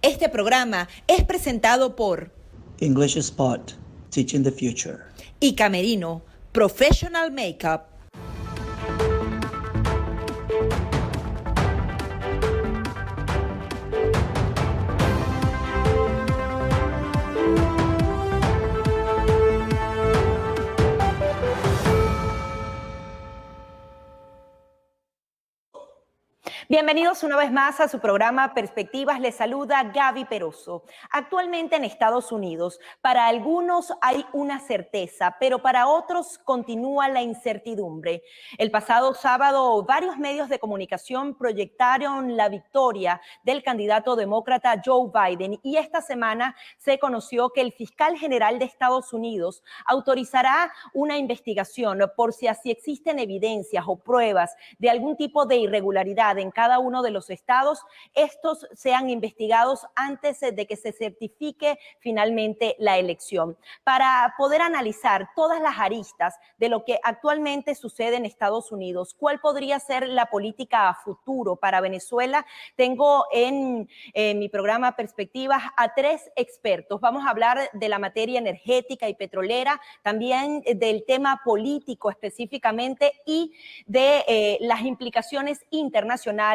Este programa es presentado por English Spot, Teaching the Future. y Camerino, Professional Makeup. Bienvenidos una vez más a su programa Perspectivas. Les saluda Gaby Peroso. Actualmente en Estados Unidos, para algunos hay una certeza, pero para otros continúa la incertidumbre. El pasado sábado, varios medios de comunicación proyectaron la victoria del candidato demócrata Joe Biden y esta semana se conoció que el fiscal general de Estados Unidos autorizará una investigación por si así existen evidencias o pruebas de algún tipo de irregularidad en cada uno de los estados. Estos sean investigados antes de que se certifique finalmente la elección. Para poder analizar todas las aristas de lo que actualmente sucede en Estados Unidos, cuál podría ser la política a futuro para Venezuela, tengo en mi programa Perspectivas a tres expertos. Vamos a hablar de la materia energética y petrolera, también del tema político específicamente y de las implicaciones internacionales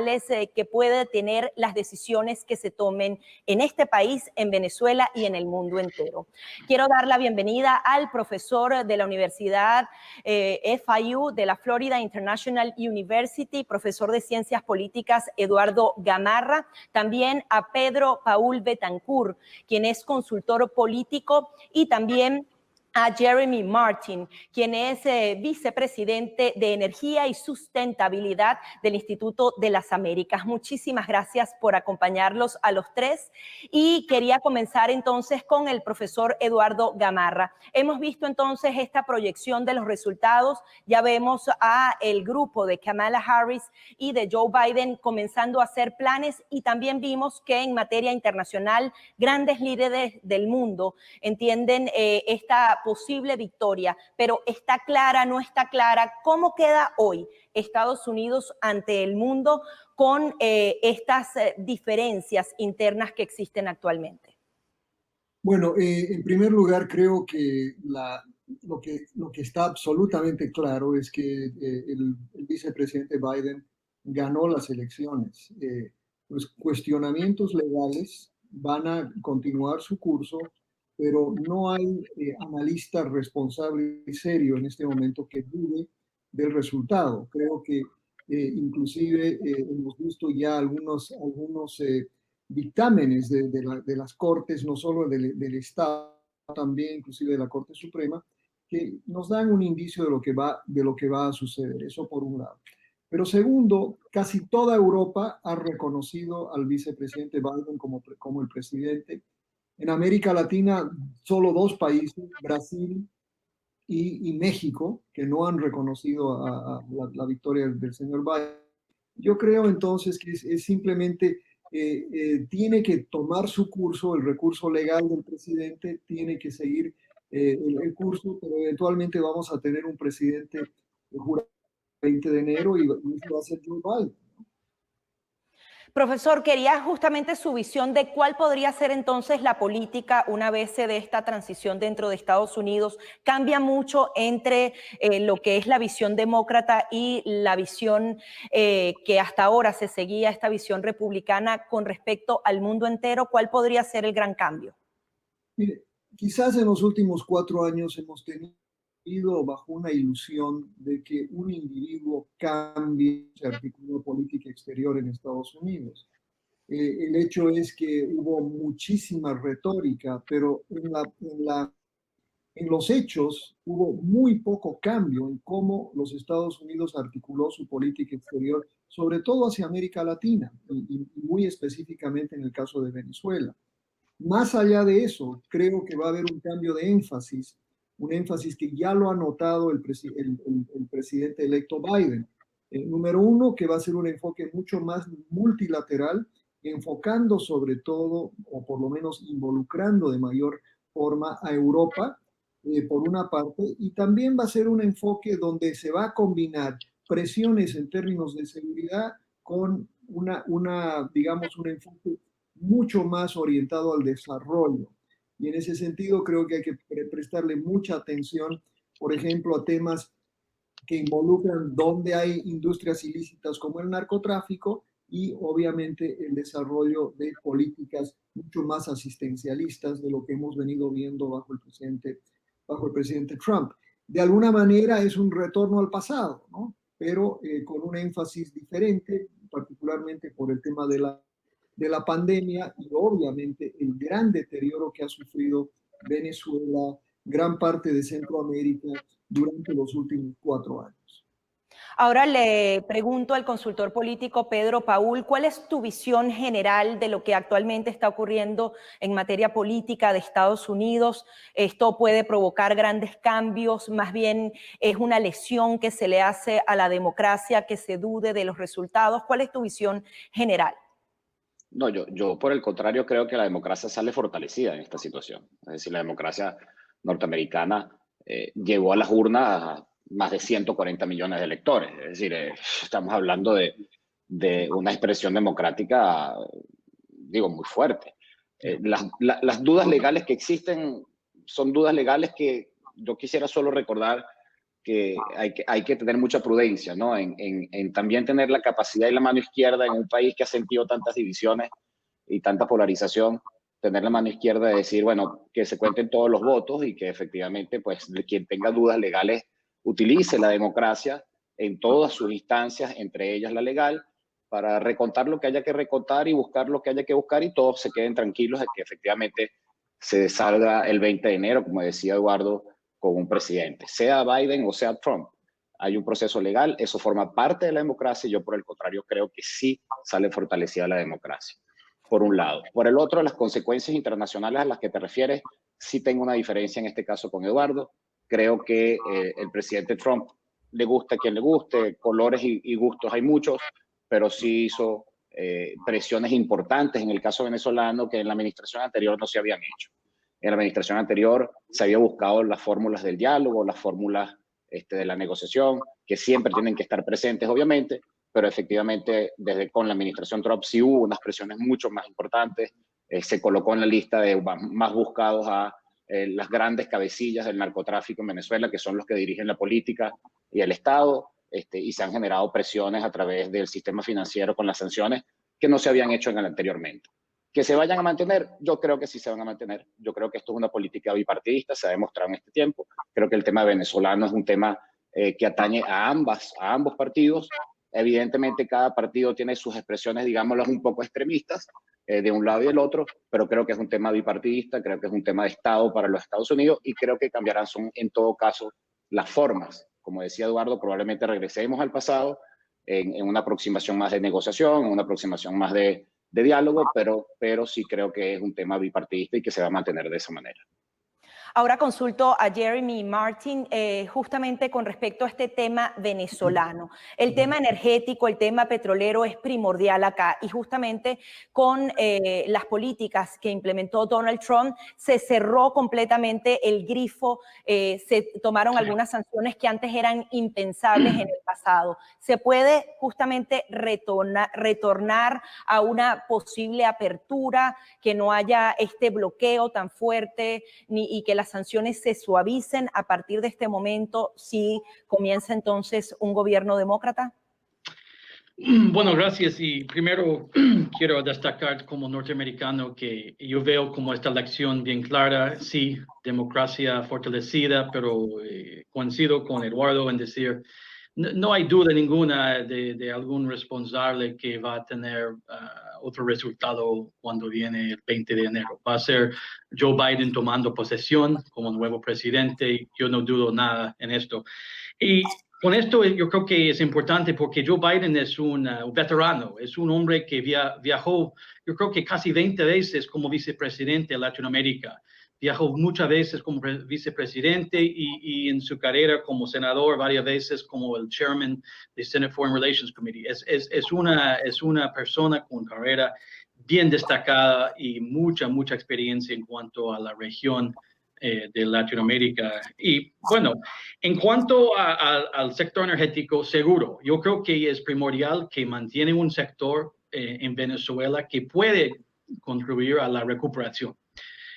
que puede tener las decisiones que se tomen en este país, en Venezuela y en el mundo entero. Quiero dar la bienvenida al profesor de la Universidad FIU de la Florida International University, profesor de Ciencias Políticas Eduardo Gamarra, también a Pedro Paul Betancourt, quien es consultor político, y también a Jeremy Martin, quien es vicepresidente de Energía y Sustentabilidad del Instituto de las Américas. Muchísimas gracias por acompañarlos a los tres y quería comenzar entonces con el profesor Eduardo Gamarra. Hemos visto entonces esta proyección de los resultados, ya vemos a el grupo de Kamala Harris y de Joe Biden comenzando a hacer planes y también vimos que en materia internacional grandes líderes del mundo entienden esta posible victoria, pero ¿está clara, no está clara? ¿Cómo queda hoy Estados Unidos ante el mundo con estas diferencias internas que existen actualmente? Bueno, en primer lugar, creo que lo que está absolutamente claro es que el vicepresidente Biden ganó las elecciones. Los cuestionamientos legales van a continuar su curso, pero no hay analista responsable y serio en este momento que dude del resultado. Creo que inclusive hemos visto ya algunos dictámenes de las Cortes, no solo del Estado, también inclusive de la Corte Suprema, que nos dan un indicio de lo que va a suceder. Eso por un lado. Pero segundo, casi toda Europa ha reconocido al vicepresidente Biden como el presidente. En América Latina, solo dos países, Brasil y México, que no han reconocido a la victoria del señor Biden. Yo creo entonces que es simplemente tiene que tomar su curso, el recurso legal del presidente tiene que seguir el curso, pero eventualmente vamos a tener un presidente jurado el 20 de enero y eso va a ser Joe Biden. Profesor, quería justamente su visión de cuál podría ser entonces la política una vez se dé esta transición dentro de Estados Unidos. Cambia mucho entre lo que es la visión demócrata y la visión que hasta ahora se seguía, esta visión republicana con respecto al mundo entero. ¿Cuál podría ser el gran cambio? Mire, quizás en los últimos 4 años hemos tenido bajo una ilusión de que un individuo cambie su artículo de política exterior en Estados Unidos. El hecho es que hubo muchísima retórica, pero en los hechos hubo muy poco cambio en cómo los Estados Unidos articuló su política exterior, sobre todo hacia América Latina y muy específicamente en el caso de Venezuela. Más allá de eso, creo que va a haber un cambio de énfasis, un énfasis que ya lo ha notado el presidente electo Biden. Número uno, que va a ser un enfoque mucho más multilateral, enfocando sobre todo, o por lo menos involucrando de mayor forma a Europa, por una parte, y también va a ser un enfoque donde se va a combinar presiones en términos de seguridad con digamos, un enfoque mucho más orientado al desarrollo. Y en ese sentido creo que hay que prestarle mucha atención, por ejemplo, a temas que involucran donde hay industrias ilícitas como el narcotráfico y obviamente el desarrollo de políticas mucho más asistencialistas de lo que hemos venido viendo bajo el presidente Trump. De alguna manera es un retorno al pasado, ¿no? Pero con un énfasis diferente, particularmente por el tema de la pandemia y obviamente el gran deterioro que ha sufrido Venezuela, gran parte de Centroamérica durante los últimos 4 años. Ahora le pregunto al consultor político Pedro Paul, ¿cuál es tu visión general de lo que actualmente está ocurriendo en materia política de Estados Unidos? ¿Esto puede provocar grandes cambios? ¿Más bien es una lesión que se le hace a la democracia, que se dude de los resultados? ¿Cuál es tu visión general? No, yo por el contrario creo que la democracia sale fortalecida en esta situación. Es decir, la democracia norteamericana llevó a las urnas a más de 140 millones de electores. Es decir, estamos hablando de una expresión democrática, digo, muy fuerte. Las dudas legales que existen son dudas legales que yo quisiera solo recordar que hay que tener mucha prudencia, ¿no? En también tener la capacidad y la mano izquierda en un país que ha sentido tantas divisiones y tanta polarización, tener la mano izquierda de decir, bueno, que se cuenten todos los votos y que efectivamente, pues, quien tenga dudas legales utilice la democracia en todas sus instancias, entre ellas la legal, para recontar lo que haya que recontar y buscar lo que haya que buscar y todos se queden tranquilos de que efectivamente se salga el 20 de enero, como decía Eduardo, con un presidente, sea Biden o sea Trump. Hay un proceso legal, eso forma parte de la democracia y yo por el contrario creo que sí sale fortalecida la democracia, por un lado. Por el otro, las consecuencias internacionales a las que te refieres, sí tengo una diferencia en este caso con Eduardo. Creo que el presidente Trump le gusta a quien le guste, colores y gustos hay muchos, pero sí hizo presiones importantes en el caso venezolano que en la administración anterior no se habían hecho. En la administración anterior se había buscado las fórmulas del diálogo, las fórmulas de la negociación, que siempre tienen que estar presentes, obviamente, pero efectivamente con la administración Trump sí hubo unas presiones mucho más importantes. Se colocó en la lista de más buscados a las grandes cabecillas del narcotráfico en Venezuela, que son los que dirigen la política y el Estado, y se han generado presiones a través del sistema financiero con las sanciones que no se habían hecho anteriormente. ¿Que se vayan a mantener? Yo creo que sí se van a mantener. Yo creo que esto es una política bipartidista, se ha demostrado en este tiempo. Creo que el tema venezolano es un tema que atañe a ambos partidos. Evidentemente, cada partido tiene sus expresiones, digámoslas, un poco extremistas, de un lado y del otro, pero creo que es un tema bipartidista, creo que es un tema de Estado para los Estados Unidos y creo que cambiarán en todo caso las formas. Como decía Eduardo, probablemente regresemos al pasado en una aproximación más de negociación, en una aproximación más de diálogo, pero sí creo que es un tema bipartidista y que se va a mantener de esa manera. Ahora consulto a Jeremy Martin justamente con respecto a este tema venezolano. El tema energético, el tema petrolero es primordial acá y justamente con las políticas que implementó Donald Trump se cerró completamente el grifo, se tomaron algunas sanciones que antes eran impensables en el pasado. ¿Se puede justamente retornar a una posible apertura, que no haya este bloqueo tan fuerte y que las sanciones se suavicen a partir de este momento si comienza entonces un gobierno demócrata? Bueno, gracias. Y primero quiero destacar como norteamericano que yo veo como esta elección bien clara, sí, democracia fortalecida, pero coincido con Eduardo en decir, no hay duda ninguna de algún responsable que va a tener otro resultado cuando viene el 20 de enero. Va a ser Joe Biden tomando posesión como nuevo presidente. Yo no dudo nada en esto. Y con esto yo creo que es importante porque Joe Biden es un veterano, es un hombre que viajó, yo creo que casi 20 veces como vicepresidente de Latinoamérica. Viajó muchas veces como vicepresidente y en su carrera como senador varias veces como el chairman del Senate Foreign Relations Committee. Es una persona con carrera bien destacada y mucha experiencia en cuanto a la región de Latinoamérica. Y bueno, en cuanto al sector energético, seguro, yo creo que es primordial que mantiene un sector en Venezuela que puede contribuir a la recuperación.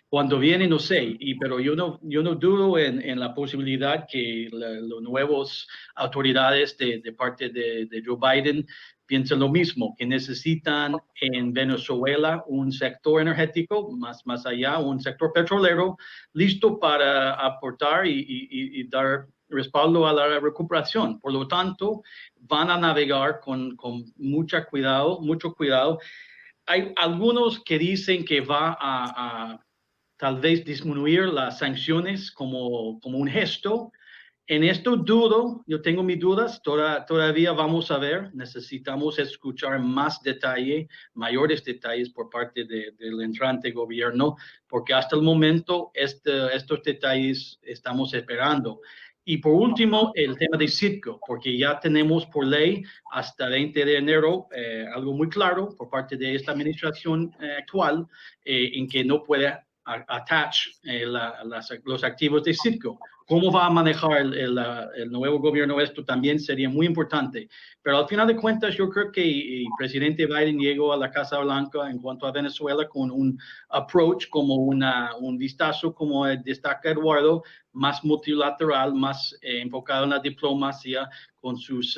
Cuando viene, no sé, pero yo no dudo en la posibilidad que los nuevos autoridades de parte de Joe Biden piensen lo mismo, que necesitan en Venezuela un sector energético, más allá, un sector petrolero, listo para aportar y dar respaldo a la recuperación. Por lo tanto, van a navegar con mucho cuidado. Hay algunos que dicen que va a tal vez disminuir las sanciones como un gesto. En esto dudo, yo tengo mis dudas, todavía vamos a ver, necesitamos escuchar más detalle, mayores detalles por parte del entrante gobierno, porque hasta el momento estos detalles estamos esperando. Y por último, el tema de Citgo, porque ya tenemos por ley hasta 20 de enero algo muy claro por parte de esta administración actual en que no puede attach los activos de Citgo. ¿Cómo va a manejar el nuevo gobierno esto? También sería muy importante. Pero al final de cuentas, yo creo que el presidente Biden llegó a la Casa Blanca en cuanto a Venezuela con un approach, como un vistazo, como destaca Eduardo, más multilateral, más enfocado en la diplomacia con sus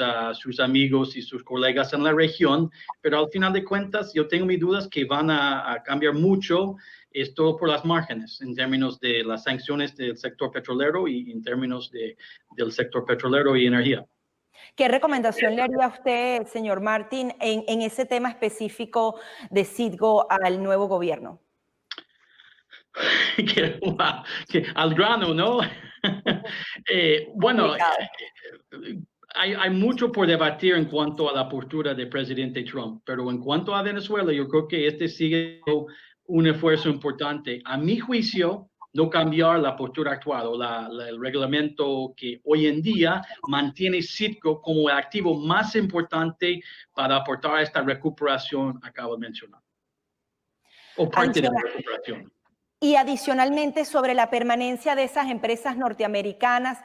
amigos y sus colegas en la región. Pero al final de cuentas, yo tengo mis dudas que van a cambiar mucho. Es todo por las márgenes en términos de las sanciones del sector petrolero y en términos del sector petrolero y energía. ¿Qué recomendación le haría a usted, señor Martín, en ese tema específico de Citgo al nuevo gobierno? que al grano, ¿no? Bueno, hay mucho por debatir en cuanto a la postura del presidente Trump, pero en cuanto a Venezuela, yo creo que sigue un esfuerzo importante. A mi juicio, no cambiar la postura actual o el reglamento que hoy en día mantiene Citgo como el activo más importante para aportar a esta recuperación que acabo de mencionar. O parte de la recuperación. Y adicionalmente sobre la permanencia de esas empresas norteamericanas,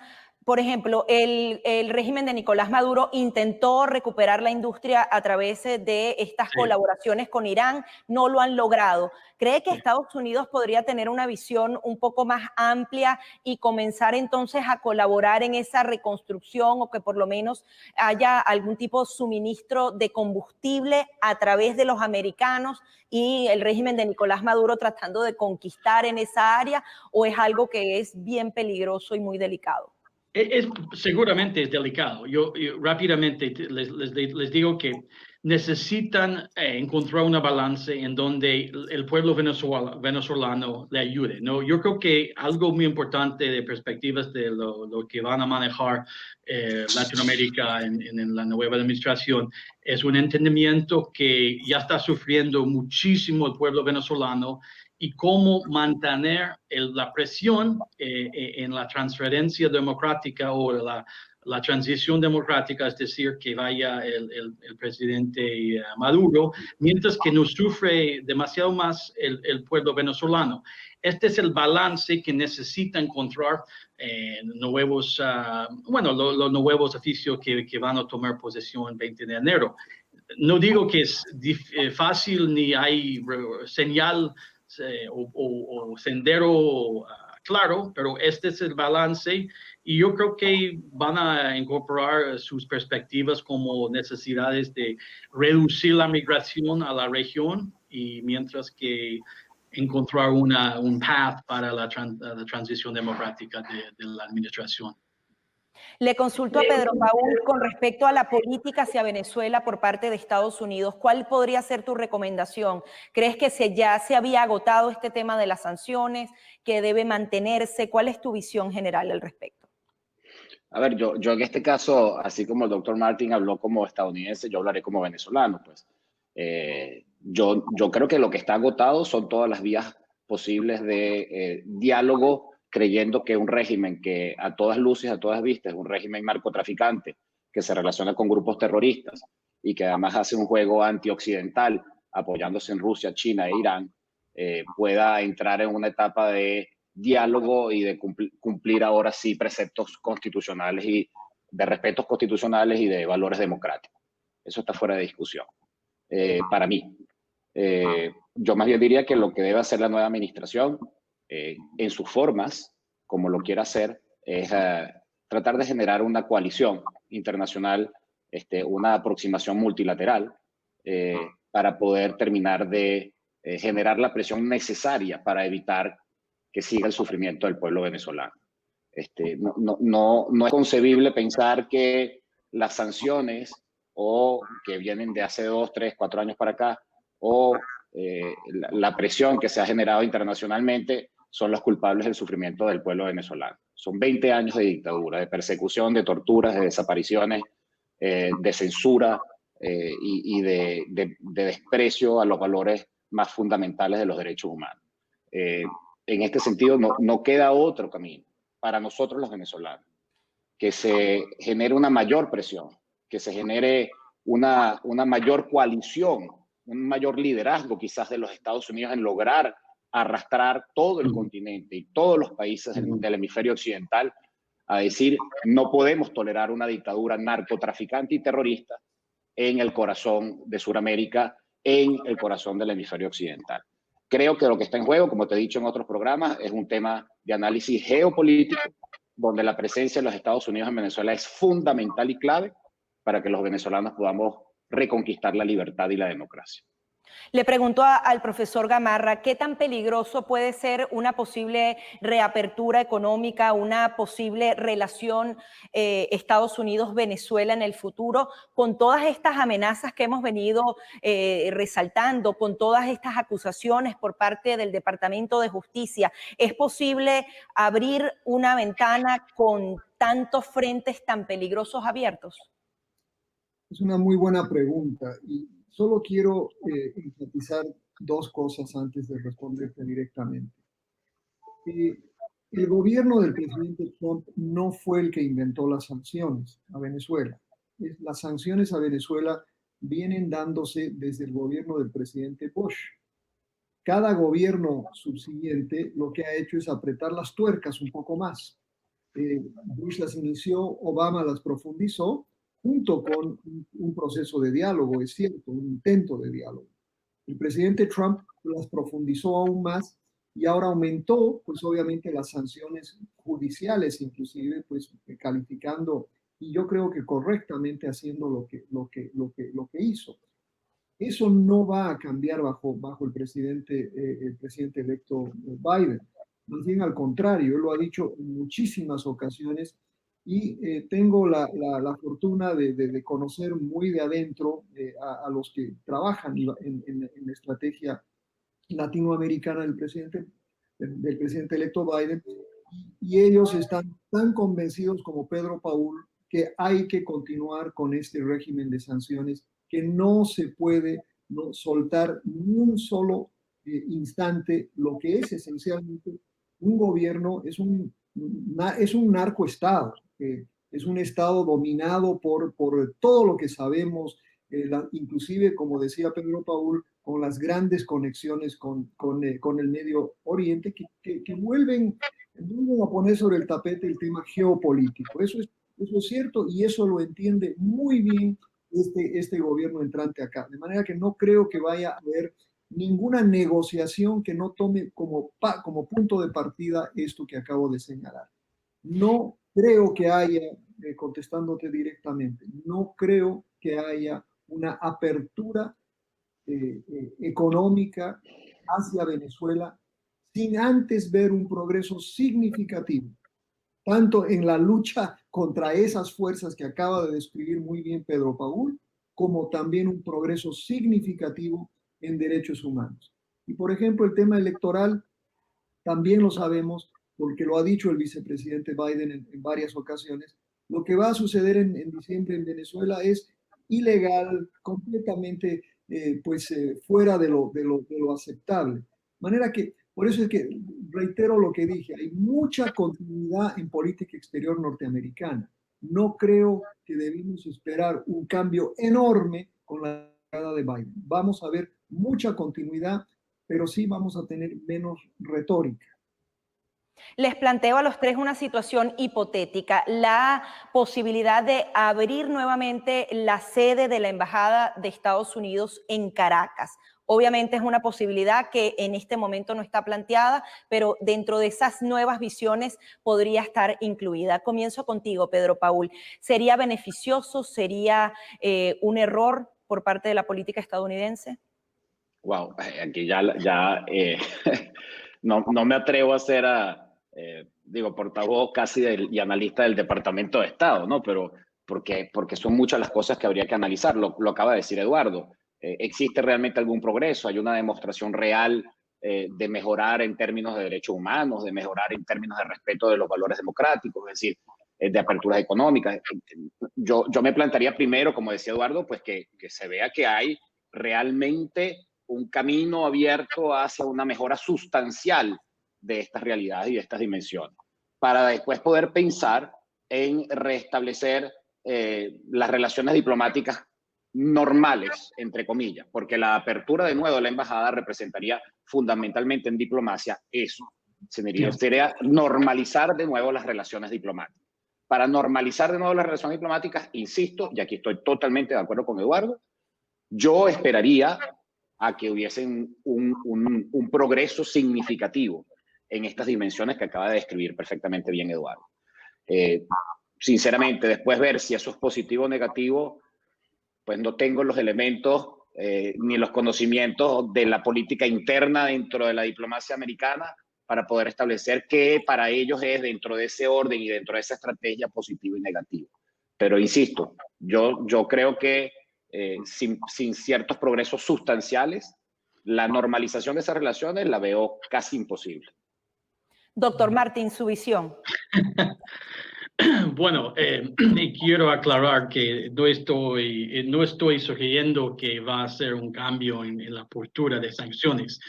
por ejemplo, el régimen de Nicolás Maduro intentó recuperar la industria a través de estas colaboraciones con Irán, no lo han logrado. ¿Cree que Estados Unidos podría tener una visión un poco más amplia y comenzar entonces a colaborar en esa reconstrucción o que por lo menos haya algún tipo de suministro de combustible a través de los americanos y el régimen de Nicolás Maduro tratando de conquistar en esa área, o es algo que es bien peligroso y muy delicado? Seguramente es delicado. Yo rápidamente les digo que necesitan encontrar una balance en donde el pueblo venezolano le ayude, ¿no? Yo creo que algo muy importante de perspectivas de lo que van a manejar Latinoamérica en la nueva administración es un entendimiento que ya está sufriendo muchísimo el pueblo venezolano y cómo mantener la presión en la transferencia democrática o la transición democrática, es decir, que vaya el presidente Maduro, mientras que no sufre demasiado más el pueblo venezolano. Este es el balance que necesita encontrar los nuevos oficios que van a tomar posesión el 20 de enero. No digo que es fácil ni hay señal o sendero claro, pero este es el balance y yo creo que van a incorporar sus perspectivas como necesidades de reducir la migración a la región y mientras que encontrar un path para la transición democrática de la administración. Le consulto a Pedro Paul con respecto a la política hacia Venezuela por parte de Estados Unidos. ¿Cuál podría ser tu recomendación? ¿Crees que ya se había agotado este tema de las sanciones, que debe mantenerse? ¿Cuál es tu visión general al respecto? A ver, yo en este caso, así como el doctor Martin habló como estadounidense, yo hablaré como venezolano. Pues yo creo que lo que está agotado son todas las vías posibles de diálogo, creyendo que un régimen que a todas luces, a todas vistas, es un régimen narcotraficante que se relaciona con grupos terroristas y que además hace un juego antioccidental apoyándose en Rusia, China e Irán, pueda entrar en una etapa de diálogo y de cumplir ahora sí preceptos constitucionales y de respetos constitucionales y de valores democráticos. Eso está fuera de discusión, para mí. Yo más bien diría que lo que debe hacer la nueva administración, en sus formas, como lo quiera hacer, es tratar de generar una coalición internacional, una aproximación multilateral, para poder terminar de generar la presión necesaria para evitar que siga el sufrimiento del pueblo venezolano. No es concebible pensar que las sanciones o que vienen de hace 2, 3, 4 años para acá, o la presión que se ha generado internacionalmente son los culpables del sufrimiento del pueblo venezolano. Son 20 años de dictadura, de persecución, de torturas, de desapariciones, de censura y de desprecio a los valores más fundamentales de los derechos humanos. En este sentido, no queda otro camino para nosotros los venezolanos, que se genere una mayor presión, que se genere una mayor coalición, un mayor liderazgo quizás de los Estados Unidos en lograr arrastrar todo el continente y todos los países del hemisferio occidental a decir: no podemos tolerar una dictadura narcotraficante y terrorista en el corazón de Sudamérica, en el corazón del hemisferio occidental. Creo que lo que está en juego, como te he dicho en otros programas, es un tema de análisis geopolítico, donde la presencia de los Estados Unidos en Venezuela es fundamental y clave para que los venezolanos podamos reconquistar la libertad y la democracia. Le pregunto al profesor Gamarra, ¿qué tan peligroso puede ser una posible reapertura económica, una posible relación Estados Unidos-Venezuela en el futuro, con todas estas amenazas que hemos venido resaltando, con todas estas acusaciones por parte del Departamento de Justicia? ¿Es posible abrir una ventana con tantos frentes tan peligrosos abiertos? Es una muy buena pregunta y solo quiero enfatizar dos cosas antes de responderte directamente. El gobierno del presidente Trump no fue el que inventó las sanciones a Venezuela. Las sanciones a Venezuela vienen dándose desde el gobierno del presidente Bush. Cada gobierno subsiguiente lo que ha hecho es apretar las tuercas un poco más. Bush las inició, Obama las profundizó, junto con un proceso de diálogo, es cierto, un intento de diálogo. El presidente Trump las profundizó aún más y ahora aumentó, pues obviamente, las sanciones judiciales, inclusive, pues calificando, y yo creo que correctamente haciendo lo que hizo. Eso no va a cambiar bajo el presidente electo Biden. Más bien al contrario, él lo ha dicho en muchísimas ocasiones y tengo la fortuna de conocer muy de adentro a los que trabajan en la estrategia latinoamericana del presidente electo Biden, y ellos están tan convencidos como Pedro Paul que hay que continuar con este régimen de sanciones, que no se puede soltar ni un solo instante lo que es esencialmente un gobierno, es un narcoestado, es un estado dominado por todo lo que sabemos, inclusive, como decía Pedro Paul, con las grandes conexiones con el Medio Oriente, que vuelven a poner sobre el tapete el tema geopolítico. Eso es cierto y eso lo entiende muy bien este gobierno entrante acá. De manera que no creo que vaya a haber ninguna negociación que no tome como punto de partida esto que acabo de señalar. No creo que haya, contestándote directamente, no creo que haya una apertura económica hacia Venezuela sin antes ver un progreso significativo, tanto en la lucha contra esas fuerzas que acaba de describir muy bien Pedro Paul, como también un progreso significativo en derechos humanos. Y por ejemplo, el tema electoral también lo sabemos, porque lo ha dicho el vicepresidente Biden en varias ocasiones. Lo que va a suceder en diciembre en Venezuela es ilegal, completamente fuera de lo aceptable. De manera que, por eso es que reitero lo que dije, hay mucha continuidad en política exterior norteamericana. No creo que debemos esperar un cambio enorme con la llegada de Biden. Vamos a ver mucha continuidad, pero sí vamos a tener menos retórica. Les planteo a los tres una situación hipotética, la posibilidad de abrir nuevamente la sede de la Embajada de Estados Unidos en Caracas. Obviamente es una posibilidad que en este momento no está planteada, pero dentro de esas nuevas visiones podría estar incluida. Comienzo contigo, Pedro Paul. ¿Sería beneficioso, sería un error por parte de la política estadounidense? Wow, aquí no me atrevo a ser, portavoz casi y analista del Departamento de Estado, ¿no? Pero porque son muchas las cosas que habría que analizar. Lo acaba de decir Eduardo. ¿Existe realmente algún progreso? ¿Hay una demostración real de mejorar en términos de derechos humanos, de mejorar en términos de respeto de los valores democráticos, es decir, de aperturas económicas? Yo me plantearía primero, como decía Eduardo, pues que se vea que hay realmente un camino abierto hacia una mejora sustancial de estas realidades y de estas dimensiones, para después poder pensar en restablecer las relaciones diplomáticas normales, entre comillas, porque la apertura de nuevo de la embajada representaría fundamentalmente en diplomacia eso. Sería normalizar de nuevo las relaciones diplomáticas. Para normalizar de nuevo las relaciones diplomáticas, insisto, y aquí estoy totalmente de acuerdo con Eduardo, yo esperaría a que hubiese un progreso significativo en estas dimensiones que acaba de describir perfectamente bien Eduardo. Sinceramente, después ver si eso es positivo o negativo, pues no tengo los elementos ni los conocimientos de la política interna dentro de la diplomacia americana para poder establecer qué para ellos es dentro de ese orden y dentro de esa estrategia positivo y negativo. Pero insisto, yo creo que sin ciertos progresos sustanciales, la normalización de esas relaciones la veo casi imposible. Doctor Martín, su visión. Bueno, y quiero aclarar que no estoy sugiriendo que va a ser un cambio en la postura de sanciones.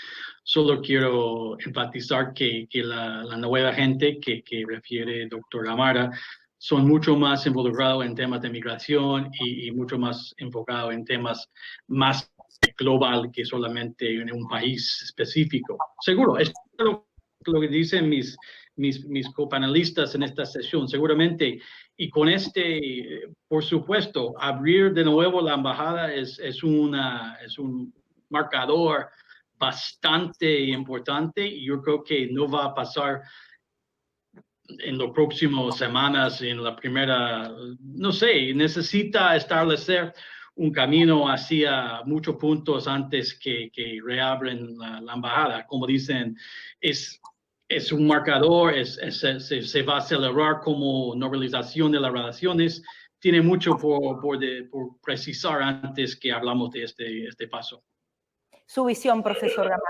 Solo quiero enfatizar que la nueva gente que refiere el doctor Amara son mucho más involucrados en temas de migración y mucho más enfocados en temas más global que solamente en un país específico. Seguro, es lo que dicen mis copanelistas en esta sesión, seguramente. Y con por supuesto, abrir de nuevo la embajada es un marcador bastante importante y yo creo que no va a pasar en las próximas semanas, en la primera, no sé, necesita establecer un camino hacia muchos puntos antes que reabren la embajada. Como dicen, es un marcador, se va a celebrar como normalización de las relaciones. Tiene mucho por precisar antes que hablamos de este paso. Su visión, profesor Gamarra.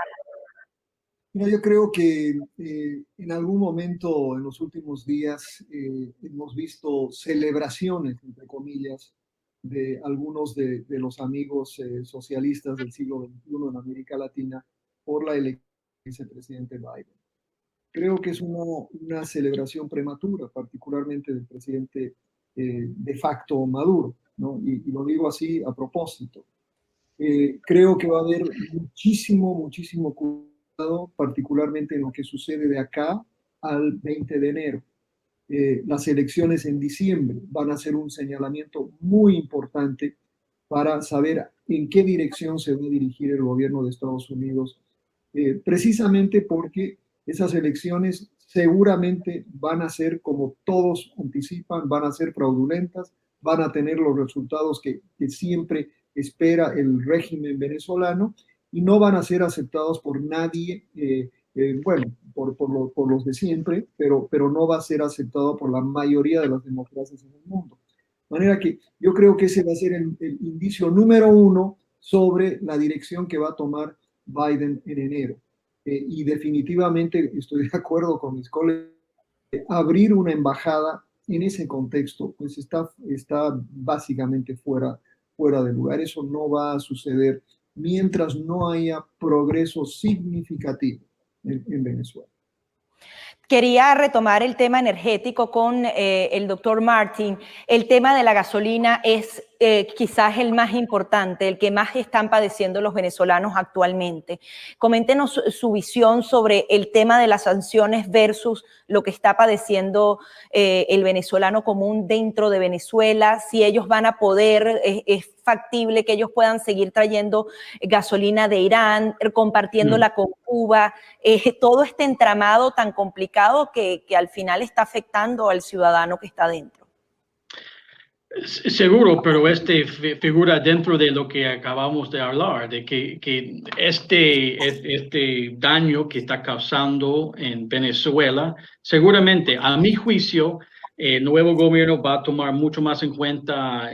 Mira, yo creo que en algún momento en los últimos días hemos visto celebraciones, entre comillas, de algunos de los amigos socialistas del siglo XXI en América Latina por la elección del vicepresidente Biden. Creo que es una celebración prematura, particularmente del presidente de facto Maduro, ¿no? Y lo digo así a propósito. Creo que va a haber muchísimo cuidado, particularmente en lo que sucede de acá al 20 de enero. Las elecciones en diciembre van a ser un señalamiento muy importante para saber en qué dirección se va a dirigir el gobierno de Estados Unidos, precisamente porque esas elecciones seguramente van a ser, como todos anticipan, van a ser fraudulentas, van a tener los resultados que siempre espera el régimen venezolano y no van a ser aceptados por nadie, bueno, por los de siempre, pero no va a ser aceptado por la mayoría de las democracias en el mundo. De manera que yo creo que ese va a ser el indicio número uno sobre la dirección que va a tomar Biden en enero. Y definitivamente estoy de acuerdo con mis colegas, abrir una embajada en ese contexto pues está básicamente fuera de lugar. Eso no va a suceder mientras no haya progreso significativo en Venezuela. Quería retomar el tema energético con el doctor Martin. El tema de la gasolina es quizás el más importante, el que más están padeciendo los venezolanos actualmente. Coméntenos su visión sobre el tema de las sanciones versus lo que está padeciendo el venezolano común dentro de Venezuela, si ellos van a poder, es factible que ellos puedan seguir trayendo gasolina de Irán, compartiéndola con Cuba, todo este entramado tan complicado que al final está afectando al ciudadano que está dentro. Seguro, pero figura dentro de lo que acabamos de hablar, de que este daño que está causando en Venezuela, seguramente, a mi juicio, el nuevo gobierno va a tomar mucho más en cuenta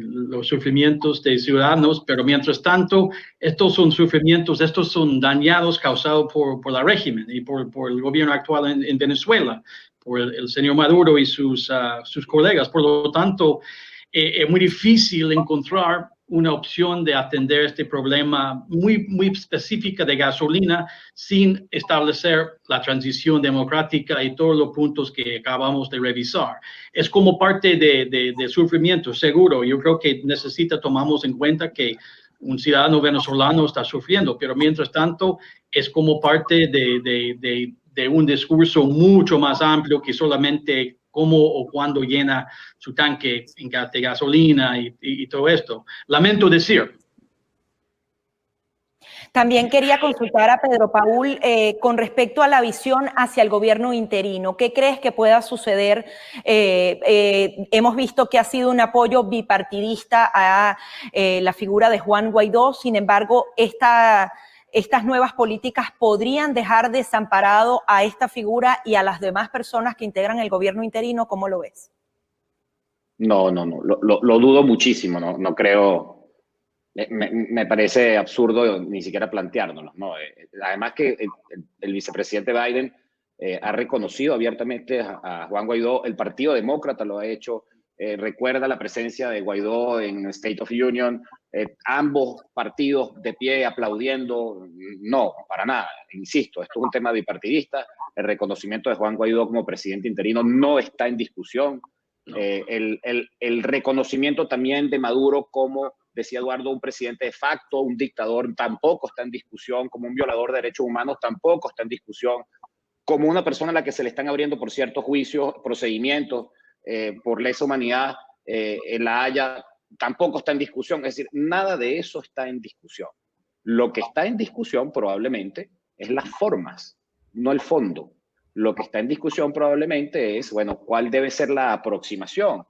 los sufrimientos de ciudadanos, pero mientras tanto, estos son sufrimientos, estos son dañados causados por la régimen y por el gobierno actual en Venezuela, por el señor Maduro y sus colegas. Por lo tanto, es muy difícil encontrar una opción de atender este problema muy específica de gasolina sin establecer la transición democrática y todos los puntos que acabamos de revisar. Es como parte de sufrimiento, seguro. Yo creo que tomamos en cuenta que un ciudadano venezolano está sufriendo, pero mientras tanto es como parte de un discurso mucho más amplio que solamente cómo o cuándo llena su tanque de gasolina y todo esto. Lamento decir. También quería consultar a Pedro Paul con respecto a la visión hacia el gobierno interino. ¿Qué crees que pueda suceder? Hemos visto que ha sido un apoyo bipartidista a la figura de Juan Guaidó. Sin embargo, estas nuevas políticas podrían dejar desamparado a esta figura y a las demás personas que integran el gobierno interino. ¿Cómo lo ves? No, lo dudo muchísimo, no creo. Me parece absurdo ni siquiera planteárnoslo, ¿no? Además que el vicepresidente Biden ha reconocido abiertamente a Juan Guaidó, el Partido Demócrata lo ha hecho, recuerda la presencia de Guaidó en State of Union, ambos partidos de pie aplaudiendo. No, para nada, insisto, esto es un tema bipartidista, el reconocimiento de Juan Guaidó como presidente interino no está en discusión, el reconocimiento también de Maduro como, decía Eduardo, un presidente de facto, un dictador, tampoco está en discusión, como un violador de derechos humanos, tampoco está en discusión, como una persona a la que se le están abriendo por ciertos juicios, procedimientos, por lesa humanidad en La Haya, tampoco está en discusión. Es decir, nada de eso está en discusión. Lo que está en discusión probablemente es las formas, no el fondo. Lo que está en discusión probablemente es, bueno, ¿cuál debe ser la aproximación?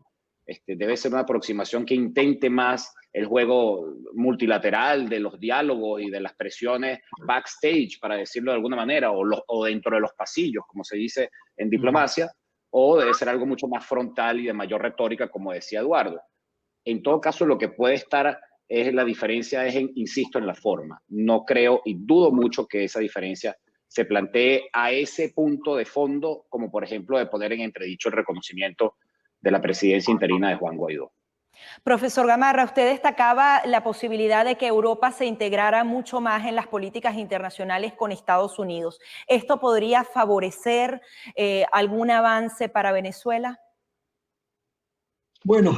Debe ser una aproximación que intente más el juego multilateral de los diálogos y de las presiones backstage, para decirlo de alguna manera, o dentro de los pasillos, como se dice en diplomacia, o debe ser algo mucho más frontal y de mayor retórica, como decía Eduardo. En todo caso, lo que puede estar la diferencia es, insisto, en la forma. No creo y dudo mucho que esa diferencia se plantee a ese punto de fondo, como por ejemplo de poner en entredicho el reconocimiento de la presidencia interina de Juan Guaidó. Profesor Gamarra, usted destacaba la posibilidad de que Europa se integrara mucho más en las políticas internacionales con Estados Unidos. ¿Esto podría favorecer algún avance para Venezuela? Bueno,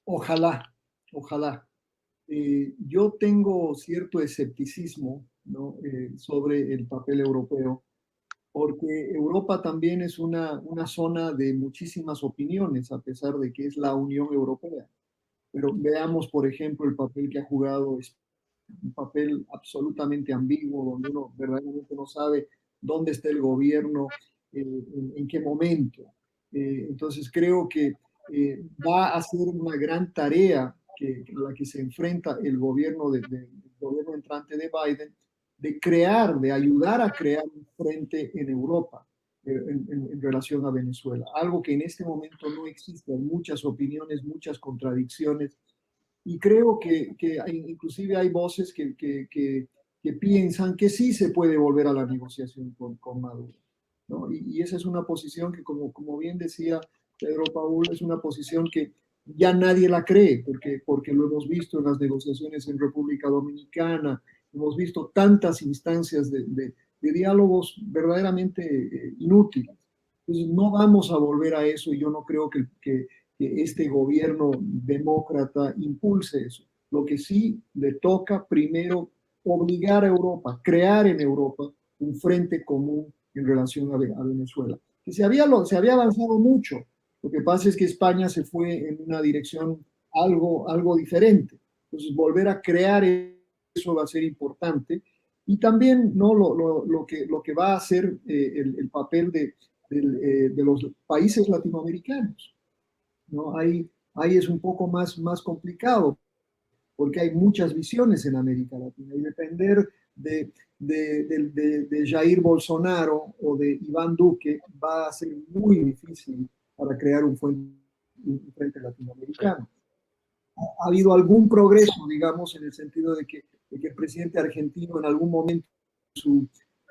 ojalá. Yo tengo cierto escepticismo, ¿no? Sobre el papel europeo, porque Europa también es una zona de muchísimas opiniones, a pesar de que es la Unión Europea. Pero veamos, por ejemplo, el papel que ha jugado, es un papel absolutamente ambiguo, donde uno verdaderamente no sabe dónde está el gobierno, en qué momento. Entonces creo que va a ser una gran tarea la que se enfrenta el gobierno, el gobierno entrante de Biden, de ayudar a crear un frente en Europa en relación a Venezuela. Algo que en este momento no existe. Hay muchas opiniones, muchas contradicciones. Y creo que inclusive hay voces que piensan que sí se puede volver a la negociación con Maduro, ¿no? Y esa es una posición que, como bien decía Pedro Paul, es una posición que ya nadie la cree, porque lo hemos visto en las negociaciones en República Dominicana, hemos visto tantas instancias de diálogos verdaderamente inútiles. Entonces, no vamos a volver a eso y yo no creo que este gobierno demócrata impulse eso. Lo que sí le toca primero obligar a Europa, crear en Europa un frente común en relación a Venezuela. Que se había avanzado mucho. Lo que pasa es que España se fue en una dirección algo diferente. Entonces, volver a crear eso va a ser importante. Y también ¿no? lo que va a ser el papel de los países latinoamericanos. ¿No? Ahí es un poco más complicado, porque hay muchas visiones en América Latina y depender de Jair Bolsonaro o de Iván Duque va a ser muy difícil para crear un frente latinoamericano. Ha habido algún progreso, digamos, en el sentido de que el presidente argentino en algún momento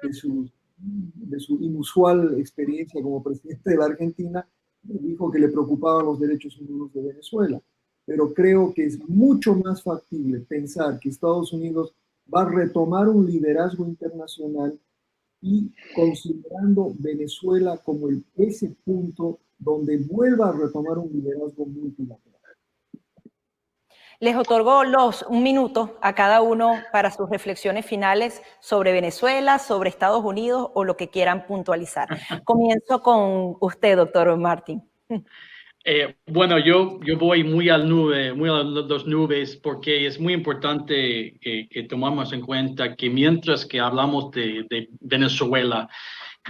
de su inusual experiencia como presidente de la Argentina dijo que le preocupaban los derechos humanos de Venezuela. Pero creo que es mucho más factible pensar que Estados Unidos va a retomar un liderazgo internacional y considerando Venezuela como ese punto donde vuelva a retomar un liderazgo multilateral. Les otorgo un minuto a cada uno para sus reflexiones finales sobre Venezuela, sobre Estados Unidos o lo que quieran puntualizar. Comienzo con usted, doctor Martín. Bueno, yo voy muy a las nubes, porque es muy importante que tomamos en cuenta que mientras que hablamos de Venezuela,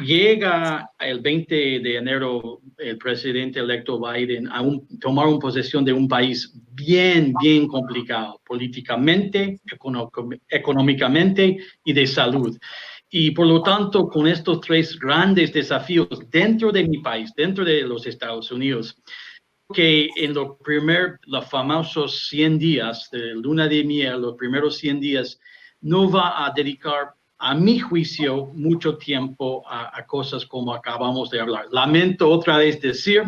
llega el 20 de enero el presidente electo Biden a tomar una posesión de un país bien complicado, políticamente, económicamente y de salud. Y por lo tanto, con estos tres grandes desafíos dentro de mi país, dentro de los Estados Unidos, que en los famosos 100 días de luna de miel, los primeros 100 días, no va a dedicar, a mi juicio, mucho tiempo a cosas como acabamos de hablar. Lamento otra vez decir,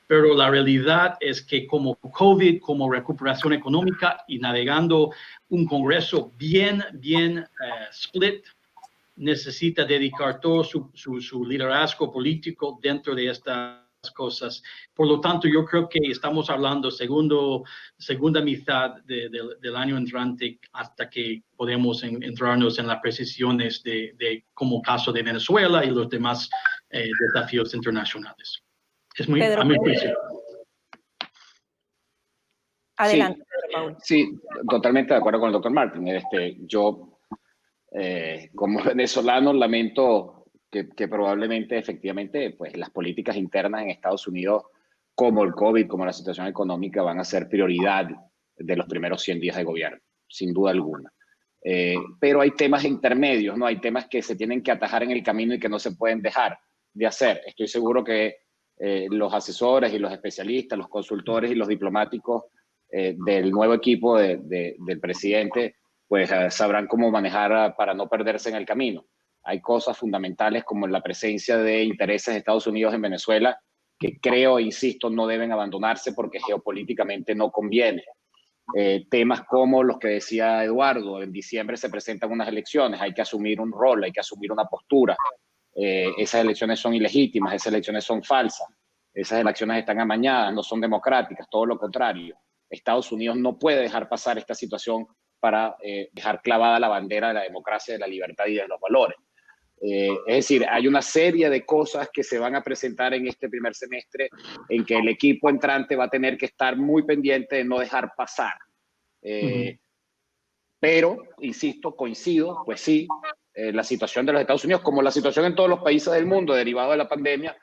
pero la realidad es que como COVID, como recuperación económica y navegando un Congreso bien split, necesita dedicar todo su liderazgo político dentro de estas cosas. Por lo tanto, yo creo que estamos hablando segunda mitad del año entrante hasta que podemos entrarnos en las precisiones como caso de Venezuela y los demás desafíos internacionales. Es Pedro, a mi juicio. Adelante, Pedro Paul. Sí, totalmente de acuerdo con el doctor Martín. Yo, como venezolano, lamento que probablemente, efectivamente, pues las políticas internas en Estados Unidos, como el COVID, como la situación económica, van a ser prioridad de los primeros 100 días de gobierno, sin duda alguna. Pero hay temas intermedios, ¿no? Hay temas que se tienen que atajar en el camino y que no se pueden dejar de hacer. Estoy seguro que los asesores y los especialistas, los consultores y los diplomáticos del nuevo equipo del presidente, pues sabrán cómo manejar para no perderse en el camino. Hay cosas fundamentales como la presencia de intereses de Estados Unidos en Venezuela que creo, insisto, no deben abandonarse porque geopolíticamente no conviene. Temas como los que decía Eduardo, en diciembre se presentan unas elecciones, hay que asumir un rol, hay que asumir una postura. Esas elecciones son ilegítimas, esas elecciones son falsas, esas elecciones están amañadas, no son democráticas, todo lo contrario. Estados Unidos no puede dejar pasar esta situación para dejar clavada la bandera de la democracia, de la libertad y de los valores. Es decir, hay una serie de cosas que se van a presentar en este primer semestre en que el equipo entrante va a tener que estar muy pendiente de no dejar pasar. Pero, insisto, coincido, pues sí, la situación de los Estados Unidos, como la situación en todos los países del mundo derivado de la pandemia,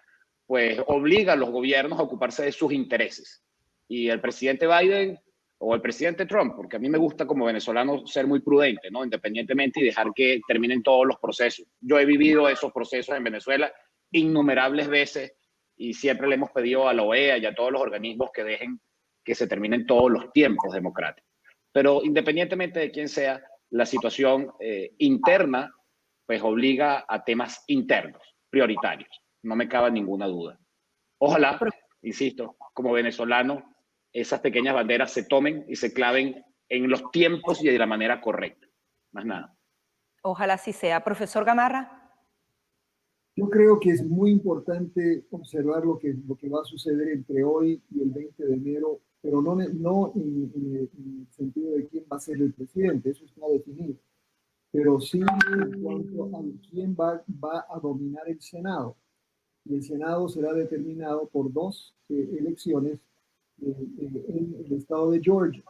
pues obliga a los gobiernos a ocuparse de sus intereses. Y el presidente Biden o el presidente Trump, porque a mí me gusta como venezolano ser muy prudente, ¿no? Independientemente y dejar que terminen todos los procesos. Yo he vivido esos procesos en Venezuela innumerables veces y siempre le hemos pedido a la OEA y a todos los organismos que dejen que se terminen todos los tiempos democráticos. Pero independientemente de quién sea, la situación interna pues obliga a temas internos, prioritarios. No me cabe ninguna duda. Ojalá, insisto, como venezolano, esas pequeñas banderas se tomen y se claven en los tiempos y de la manera correcta. Más nada. Ojalá así sea. Profesor Gamarra. Yo creo que es muy importante observar lo que va a suceder entre hoy y el 20 de enero, pero no en el sentido de quién va a ser el presidente, eso está definido, pero sí en cuanto a quién va a dominar el Senado. Y el Senado será determinado por dos elecciones en el estado de Georgia.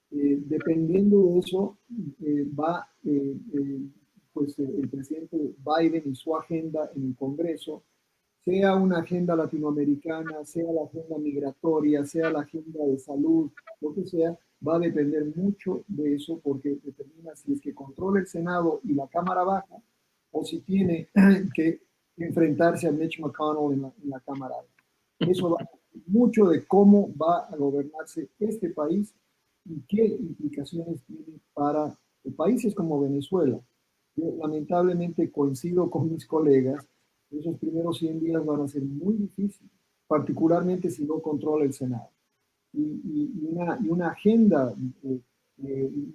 Dependiendo de eso, pues el presidente Biden y su agenda en el Congreso, sea una agenda latinoamericana, sea la agenda migratoria, sea la agenda de salud, lo que sea, va a depender mucho de eso porque determina si es que controla el Senado y la Cámara Baja o si tiene que enfrentarse a Mitch McConnell en la Cámara Alta. Eso va a depender mucho de cómo va a gobernarse este país y qué implicaciones tiene para países como Venezuela. Yo lamentablemente coincido con mis colegas, esos primeros 100 días van a ser muy difíciles, particularmente si no controla el Senado. Y una agenda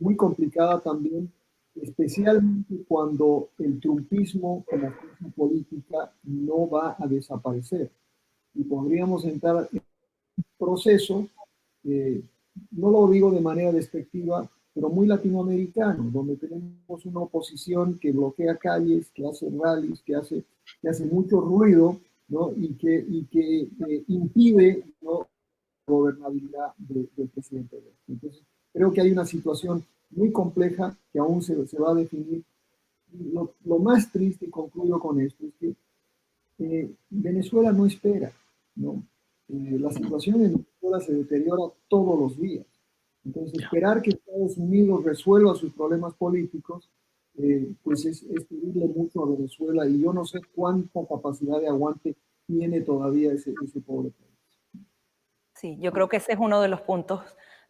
muy complicada también, especialmente cuando el trumpismo como fuerza política no va a desaparecer. Y podríamos entrar en un proceso, no lo digo de manera despectiva, pero muy latinoamericano, donde tenemos una oposición que bloquea calles, que hace rallies, que hace mucho ruido, ¿no? y que impide, ¿no?, la gobernabilidad del presidente. Entonces, creo que hay una situación muy compleja que aún se va a definir. Y lo más triste, y concluyo con esto, es que Venezuela no espera, ¿no? La situación en Venezuela se deteriora todos los días. Entonces, esperar que Estados Unidos resuelva sus problemas políticos, pues es pedirle mucho a Venezuela y yo no sé cuánta capacidad de aguante tiene todavía ese pobre país. Sí, yo creo que ese es uno de los puntos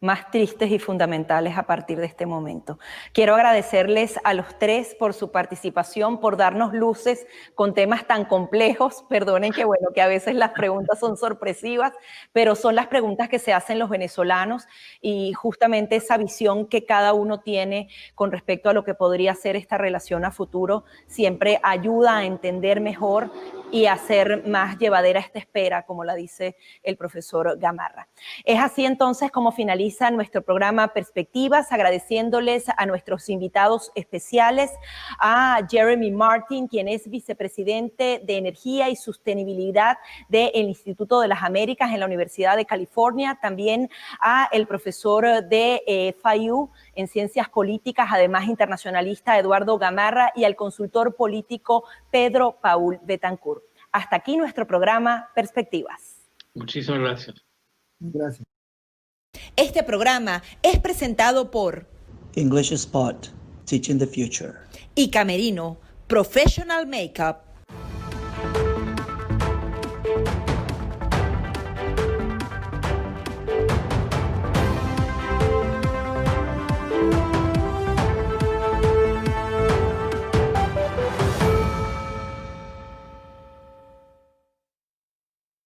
más tristes y fundamentales a partir de este momento. Quiero agradecerles a los tres por su participación, por darnos luces con temas tan complejos. Perdonen que, bueno, que a veces las preguntas son sorpresivas, pero son las preguntas que se hacen los venezolanos y justamente esa visión que cada uno tiene con respecto a lo que podría ser esta relación a futuro siempre ayuda a entender mejor y hacer más llevadera esta espera, como la dice el profesor Gamarra. Es así entonces como finaliza nuestro programa Perspectivas, agradeciéndoles a nuestros invitados especiales, a Jeremy Martin, quien es vicepresidente de Energía y Sostenibilidad del Instituto de las Américas en la Universidad de California, también a el profesor de FIU en Ciencias Políticas, además internacionalista Eduardo Gamarra, y al consultor político Pedro Paul Betancourt. Hasta aquí nuestro programa Perspectivas. Muchísimas gracias. Gracias. Este programa es presentado por English Spot, Teaching the Future. y Camerino Professional Makeup.